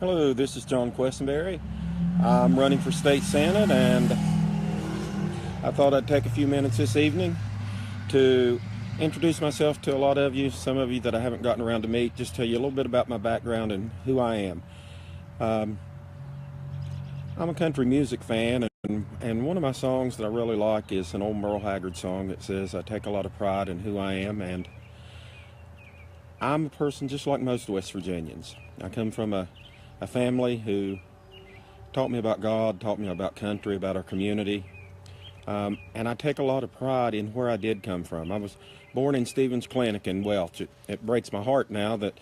Hello, this is John Quesenberry. I'm running for state senate, and I thought I'd take a few minutes this evening to introduce myself to a lot of you, some of you that I haven't gotten around to meet, just tell you a little bit about my background and who I am. Um, I'm a country music fan, and one of my songs that I really like is an old Merle Haggard song that says, I take a lot of pride in who I am, and I'm a person just like most West Virginians. I come from a family who taught me about God, taught me about country, about our community. And I take a lot of pride in where I did come from. I was born in Stevens Clinic in Welch. It breaks my heart now that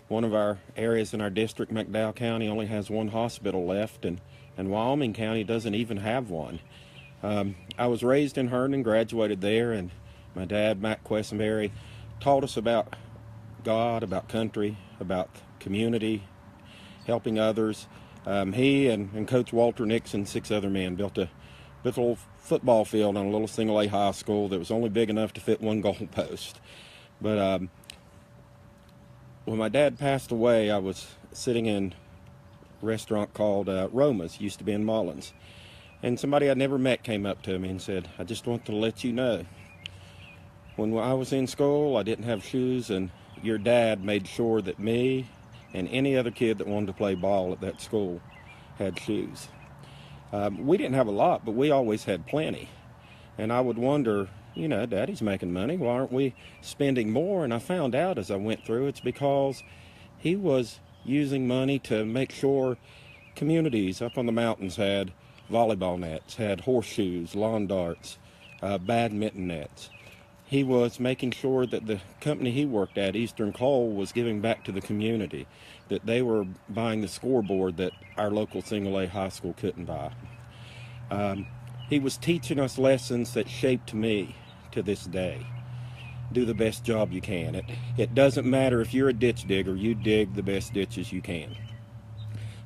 one of our areas in our district, McDowell County, only has one hospital left, and Wyoming County doesn't even have one. I was raised in Herndon, graduated there, and my dad, Matt Quesenberry, taught us about God, about country, about community, helping others. He and Coach Walter Nixon, 6 other men, built a little football field on a little single-A high school that was only big enough to fit one goalpost. But when my dad passed away, I was sitting in a restaurant called Roma's, used to be in Mullins. And somebody I'd never met came up to me and said, I just want to let you know, when I was in school, I didn't have shoes, and your dad made sure that me and any other kid that wanted to play ball at that school had shoes. We didn't have a lot, but we always had plenty. And I would wonder, Daddy's making money, why aren't we spending more? And I found out as I went through, it's because he was using money to make sure communities up on the mountains had volleyball nets, had horseshoes, lawn darts, badminton nets. He was making sure that the company he worked at, Eastern Coal, was giving back to the community, that they were buying the scoreboard that our local single-A high school couldn't buy. He was teaching us lessons that shaped me to this day. Do the best job you can. It doesn't matter if you're a ditch digger, you dig the best ditches you can.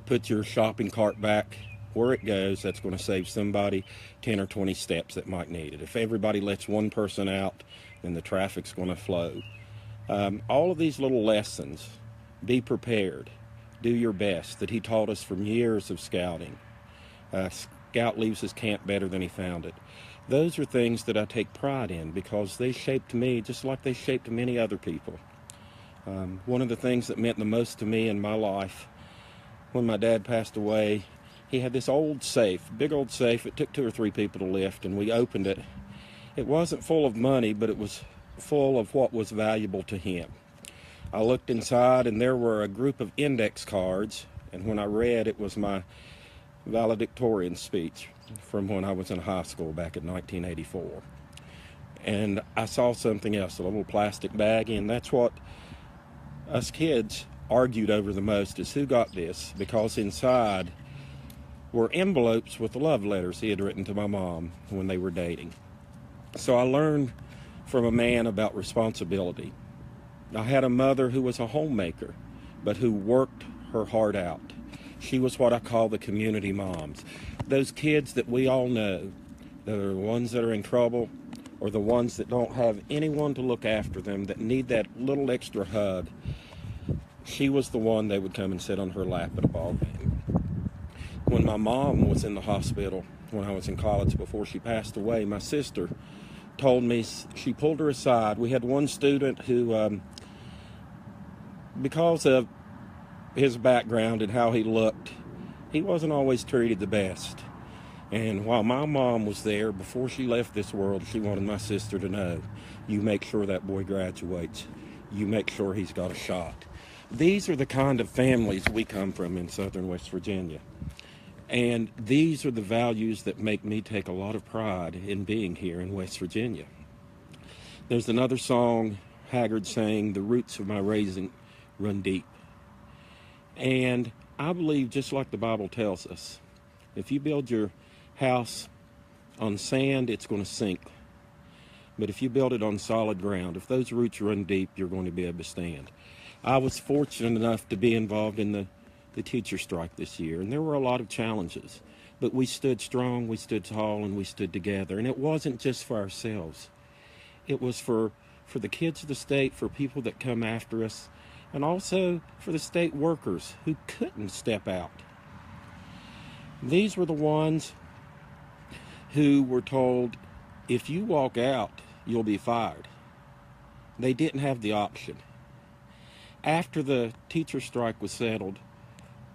Put your shopping cart back where it goes. That's going to save somebody 10 or 20 steps that might need it. If everybody lets one person out, then the traffic's going to flow. All of these little lessons, be prepared, do your best, that he taught us from years of scouting. Scout leaves his camp better than he found it. Those are things that I take pride in because they shaped me just like they shaped many other people. One of the things that meant the most to me in my life, when my dad passed away, he had this old safe, big old safe. It took 2 or 3 people to lift, and we opened it. It wasn't full of money, but it was full of what was valuable to him. I looked inside, and there were a group of index cards, and when I read, it was my valedictorian speech from when I was in high school back in 1984. And I saw something else, a little plastic baggie, and that's what us kids argued over the most, is who got this, because inside were envelopes with love letters he had written to my mom when they were dating. So I learned from a man about responsibility. I had a mother who was a homemaker, but who worked her heart out. She was what I call the community moms. Those kids that we all know, the ones that are in trouble, or the ones that don't have anyone to look after them, that need that little extra hug. She was the one they would come and sit on her lap at a ball game. When my mom was in the hospital when I was in college before she passed away, my sister told me, she pulled her aside. We had one student who, because of his background and how he looked, he wasn't always treated the best. And while my mom was there, before she left this world, she wanted my sister to know, you make sure that boy graduates. You make sure he's got a shot. These are the kind of families we come from in southern West Virginia. And these are the values that make me take a lot of pride in being here in West Virginia. There's another song, Haggard saying, the roots of my raising run deep. And I believe, just like the Bible tells us, if you build your house on sand, it's going to sink. But if you build it on solid ground, if those roots run deep, you're going to be able to stand. I was fortunate enough to be involved in the teacher strike this year, and there were a lot of challenges, but we stood strong, we stood tall, and we stood together. And it wasn't just for ourselves. It was for the kids of the state, for people that come after us, and also for the state workers who couldn't step out. These were the ones who were told, if you walk out, you'll be fired. They didn't have the option. After the teacher strike was settled,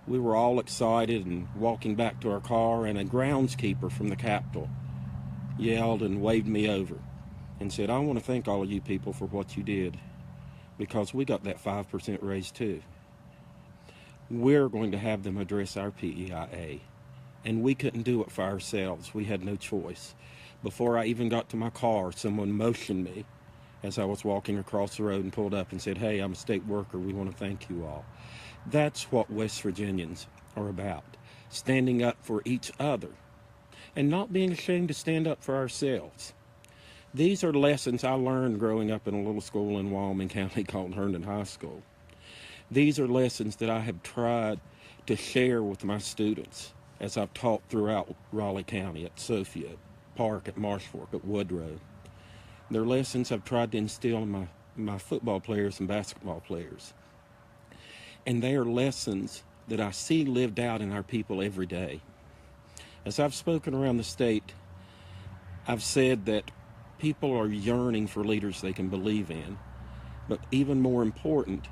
we were all excited and walking back to our car, and a groundskeeper from the Capitol yelled and waved me over and said, I want to thank all of you people for what you did, because we got that 5% raise too. We're going to have them address our PEIA, and we couldn't do it for ourselves. We had no choice. Before I even got to my car, someone motioned me as I was walking across the road and pulled up and said, hey, I'm a state worker. We want to thank you all. That's what West Virginians are about, standing up for each other and not being ashamed to stand up for ourselves. These are lessons I learned growing up in a little school in Wyoming County called Herndon High School. These are lessons that I have tried to share with my students as I've taught throughout Raleigh County, at Sophia, at Park, at Marsh Fork, at Woodrow. They're lessons I've tried to instill in my football players and basketball players. And they are lessons that I see lived out in our people every day. As I've spoken around the state, I've said that people are yearning for leaders they can believe in. But even more important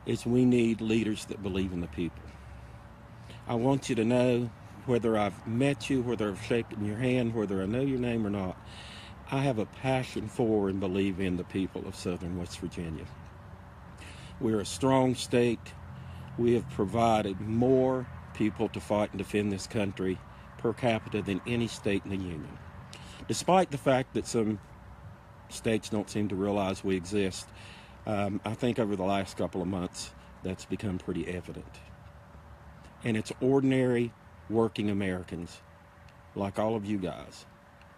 is we need leaders that believe in the people. I want you to know, whether I've met you, whether I've shaken your hand, whether I know your name or not, I have a passion for and believe in the people of Southern West Virginia. We're a strong state. We have provided more people to fight and defend this country per capita than any state in the Union. Despite the fact that some states don't seem to realize we exist, I think over the last couple of months that's become pretty evident. And it's ordinary working Americans, like all of you guys,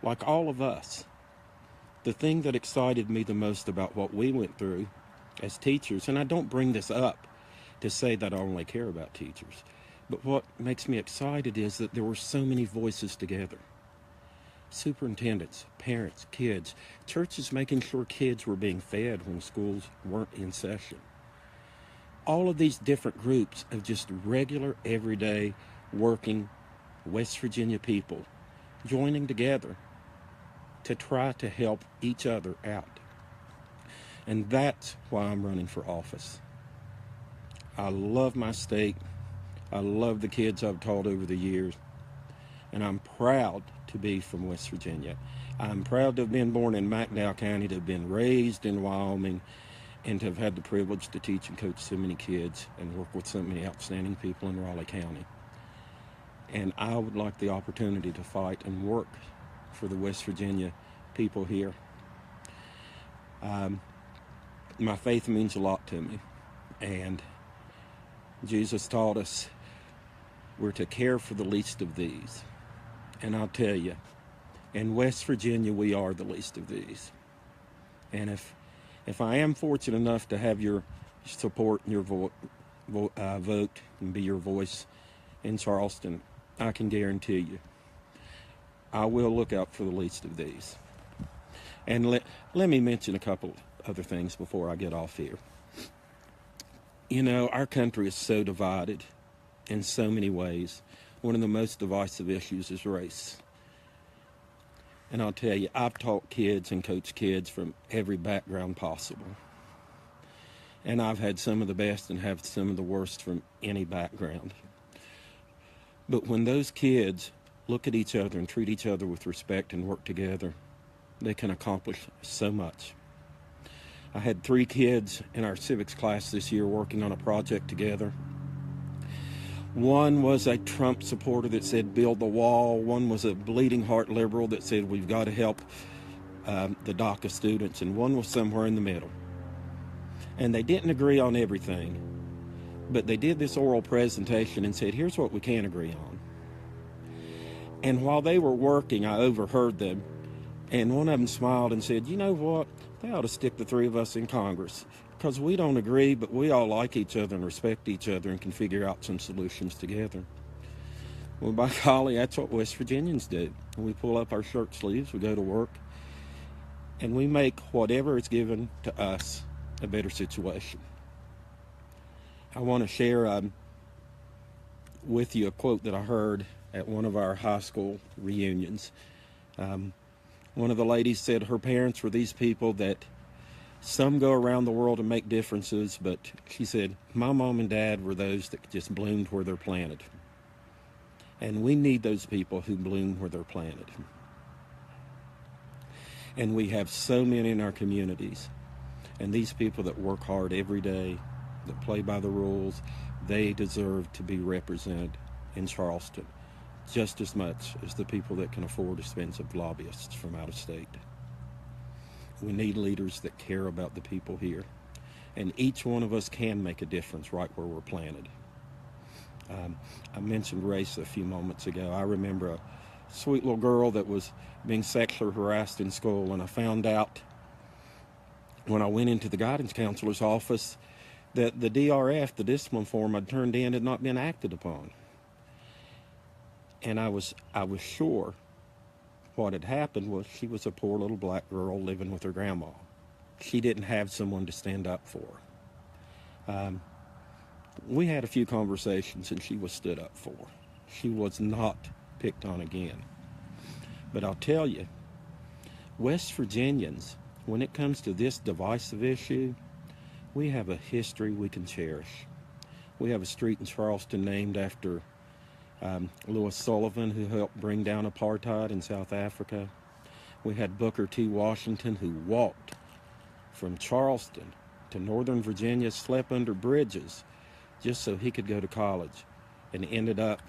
like all of us. The thing that excited me the most about what we went through as teachers, and I don't bring this up to say that I only care about teachers, but what makes me excited is that there were so many voices together. Superintendents, parents, kids, churches making sure kids were being fed when schools weren't in session. All of these different groups of just regular, everyday, working West Virginia people joining together to try to help each other out. And that's why I'm running for office. I love my state. I love the kids I've taught over the years. And I'm proud to be from West Virginia. I'm proud to have been born in McDowell County, to have been raised in Wyoming, and to have had the privilege to teach and coach so many kids and work with so many outstanding people in Raleigh County. And I would like the opportunity to fight and work for the West Virginia people here. My faith means a lot to me, and Jesus taught us we're to care for the least of these. And I'll tell you, in West Virginia, we are the least of these. And if I am fortunate enough to have your support and your vote and be your voice in Charleston, I can guarantee you, I will look out for the least of these. And let me mention a couple other things before I get off here. You know, our country is so divided in so many ways. One of the most divisive issues is race. And I'll tell you, I've taught kids and coached kids from every background possible. And I've had some of the best and have some of the worst from any background. But when those kids look at each other and treat each other with respect and work together, they can accomplish so much. I had 3 kids in our civics class this year working on a project together. One was a Trump supporter that said, build the wall. One was a bleeding heart liberal that said, we've got to help the DACA students. And one was somewhere in the middle. And they didn't agree on everything, but they did this oral presentation and said, here's what we can agree on. And while they were working, I overheard them. And one of them smiled and said, you know what? They ought to stick the 3 of us in Congress, because we don't agree, but we all like each other and respect each other and can figure out some solutions together. Well, by golly, that's what West Virginians do. We pull up our shirt sleeves, we go to work, and we make whatever is given to us a better situation. I want to share with you a quote that I heard at one of our high school reunions. One of the ladies said her parents were these people that some go around the world and make differences, but she said, my mom and dad were those that just bloomed where they're planted. And we need those people who bloom where they're planted. And we have so many in our communities. And these people that work hard every day, that play by the rules, they deserve to be represented in Charleston just as much as the people that can afford expensive lobbyists from out of state. We need leaders that care about the people here. And each one of us can make a difference right where we're planted. I mentioned race a few moments ago. I remember a sweet little girl that was being sexually harassed in school, and I found out when I went into the guidance counselor's office that the DRF, the discipline form I'd turned in, had not been acted upon. And I was sure what had happened was she was a poor little black girl living with her grandma. She didn't have someone to stand up for her. We had a few conversations and she was stood up for. She was not picked on again. But I'll tell you, West Virginians, when it comes to this divisive issue, we have a history we can cherish. We have a street in Charleston named after Louis Sullivan, who helped bring down apartheid in South Africa. We had Booker T. Washington, who walked from Charleston to Northern Virginia, slept under bridges just so he could go to college, and ended up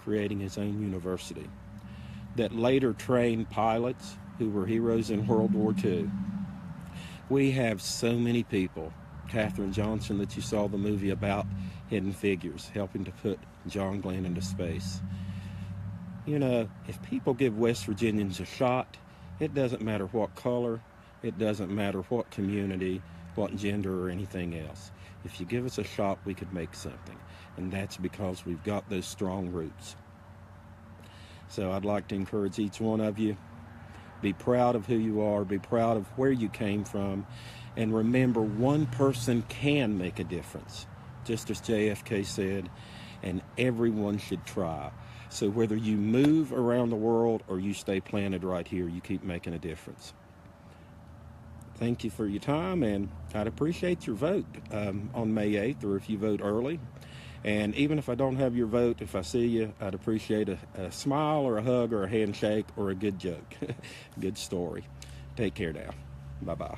creating his own university that later trained pilots who were heroes in World War II. We have so many people. Katherine Johnson, that you saw the movie about, Hidden Figures, helping to put John Glenn into space. You know, if people give West Virginians a shot, it doesn't matter what color, it doesn't matter what community, what gender, or anything else. If you give us a shot, we could make something. And that's because we've got those strong roots. So I'd like to encourage each one of you, be proud of who you are, be proud of where you came from, and remember, one person can make a difference, just as JFK said, and everyone should try. So whether you move around the world or you stay planted right here, you keep making a difference. Thank you for your time, and I'd appreciate your vote on May 8th, or if you vote early. And even if I don't have your vote, if I see you, I'd appreciate a smile or a hug or a handshake or a good joke, good story. Take care now. Bye-bye.